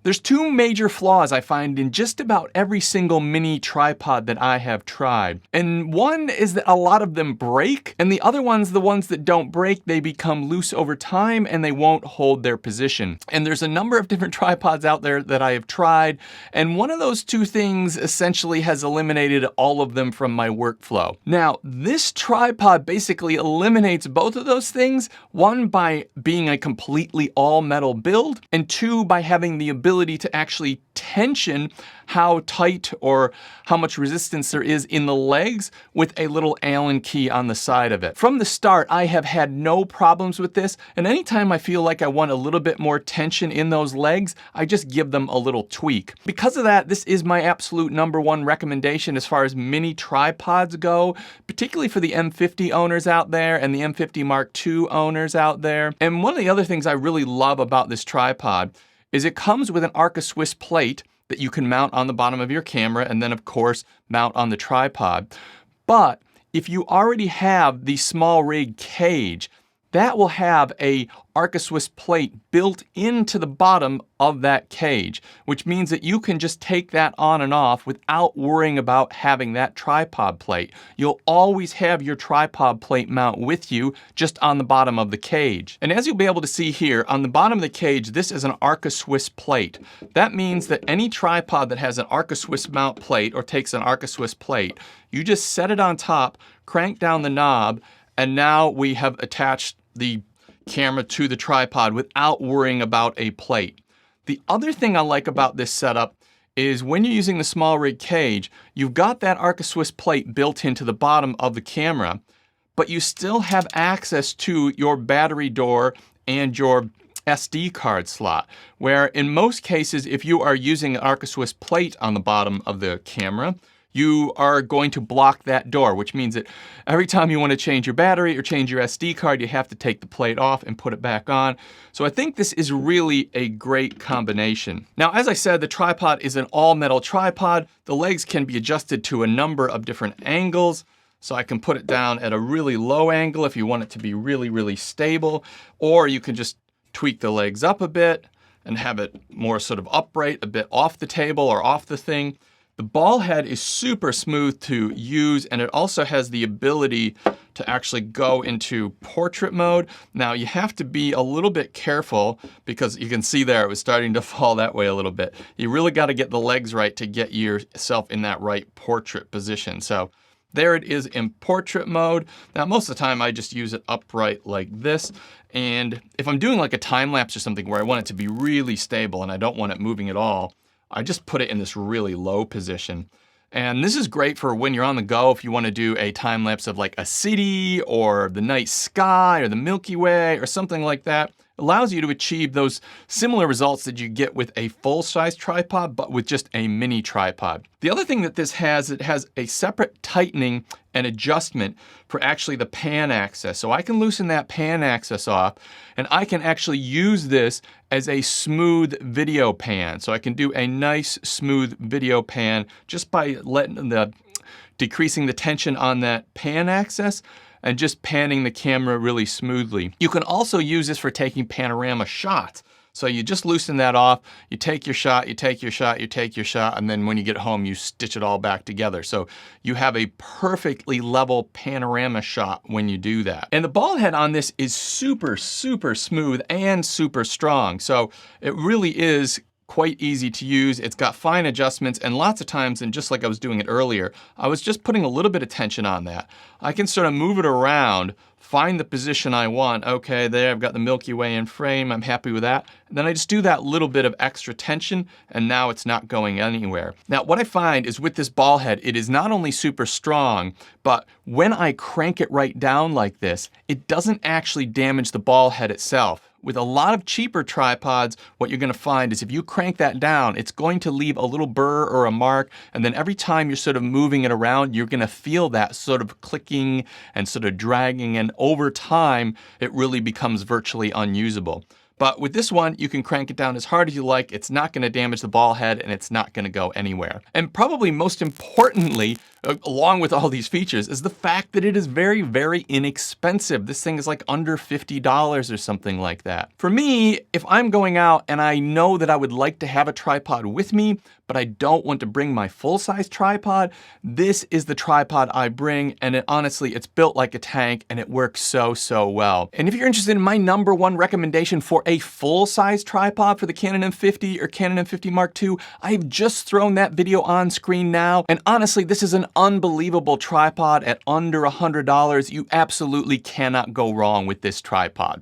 There's two major flaws I find in just about every single mini tripod that I have tried. And one is that a lot of them break, and the other ones, the ones that don't break, they become loose over time and they won't hold their position. And there's a number of different tripods out there that I have tried, and one of those two things essentially has eliminated all of them from my workflow. Now, this tripod basically eliminates both of those things, one by being a completely all metal build, and two by having the ability to actually tension how tight or how much resistance there is in the legs with a little Allen key on the side of it. From the start, I have had no problems with this, and anytime I feel like I want a little bit more tension in those legs, I just give them a little tweak. Because of that, this is my absolute #1 recommendation as far as mini tripods go, particularly for the M50 owners out there and the M50 Mark II owners out there. And one of the other things I really love about this tripod is it comes with an Arca Swiss plate that you can mount on the bottom of your camera and then of course mount on the tripod. But if you already have the small rig cage, that will have a Arca Swiss plate built into the bottom of that cage, which means that you can just take that on and off without worrying about having that tripod plate. You'll always have your tripod plate mount with you just on the bottom of the cage. And as you'll be able to see here, on the bottom of the cage, this is an Arca Swiss plate. That means that any tripod that has an Arca Swiss mount plate or takes an Arca Swiss plate, you just set it on top, crank down the knob, and now we have attached the camera to the tripod without worrying about a plate. The other thing I like about this setup is when you're using the small rig cage, you've got that Arca Swiss plate built into the bottom of the camera, but you still have access to your battery door and your SD card slot, where in most cases, if you are using an Arca Swiss plate on the bottom of the camera, you are going to block that door, which means that every time you want to change your battery or change your SD card, you have to take the plate off and put it back on. So I think this is really a great combination. Now, as I said, the tripod is an all metal tripod. The legs can be adjusted to a number of different angles. So I can put it down at a really low angle if you want it to be really, really stable, or you can just tweak the legs up a bit and have it more sort of upright, a bit off the table or off the thing. The ball head is super smooth to use, and it also has the ability to actually go into portrait mode. Now you have to be a little bit careful because you can see there it was starting to fall that way a little bit. You really got to get the legs right to get yourself in that right portrait position. So there it is in portrait mode. Now most of the time I just use it upright like this. And if I'm doing like a time lapse or something where I want it to be really stable and I don't want it moving at all, I just put it in this really low position. And this is great for when you're on the go, if you want to do a time lapse of like a city or the night sky or the Milky Way or something like that. It allows you to achieve those similar results that you get with a full-size tripod, but with just a mini tripod. The other thing that this has, it has a separate tightening and adjustment for actually the pan access. So I can loosen that pan access off and I can actually use this as a smooth video pan. So I can do a nice smooth video pan just by decreasing the tension on that pan access and just panning the camera really smoothly. You can also use this for taking panorama shots. So you just loosen that off, you take your shot, you take your shot, you take your shot, and then when you get home, you stitch it all back together. So you have a perfectly level panorama shot when you do that. And the ball head on this is super, super smooth and super strong. So it really is quite easy to use. It's got fine adjustments, and lots of times, and just like I was doing it earlier, I was just putting a little bit of tension on that. I can sort of move it around, find the position I want. Okay, there, I've got the Milky Way in frame. I'm happy with that. And then I just do that little bit of extra tension, and now it's not going anywhere. Now, what I find is with this ball head, it is not only super strong, but when I crank it right down like this, it doesn't actually damage the ball head itself. With a lot of cheaper tripods, what you're going to find is if you crank that down, it's going to leave a little burr or a mark, and then every time you're sort of moving it around, you're going to feel that sort of clicking and sort of dragging, and over time, it really becomes virtually unusable. But with this one, you can crank it down as hard as you like. It's not going to damage the ball head, and it's not going to go anywhere. And probably most importantly, along with all these features, is the fact that it is very, very inexpensive. This thing is like under $50 or something like that. For me, if I'm going out and I know that I would like to have a tripod with me, but I don't want to bring my full-size tripod, this is the tripod I bring, and honestly, it's built like a tank and it works so, so well. And if you're interested in my #1 recommendation for a full-size tripod for the Canon M50 or Canon M50 Mark II, I've just thrown that video on screen now. And honestly, this is an unbelievable tripod at under $100. You absolutely cannot go wrong with this tripod.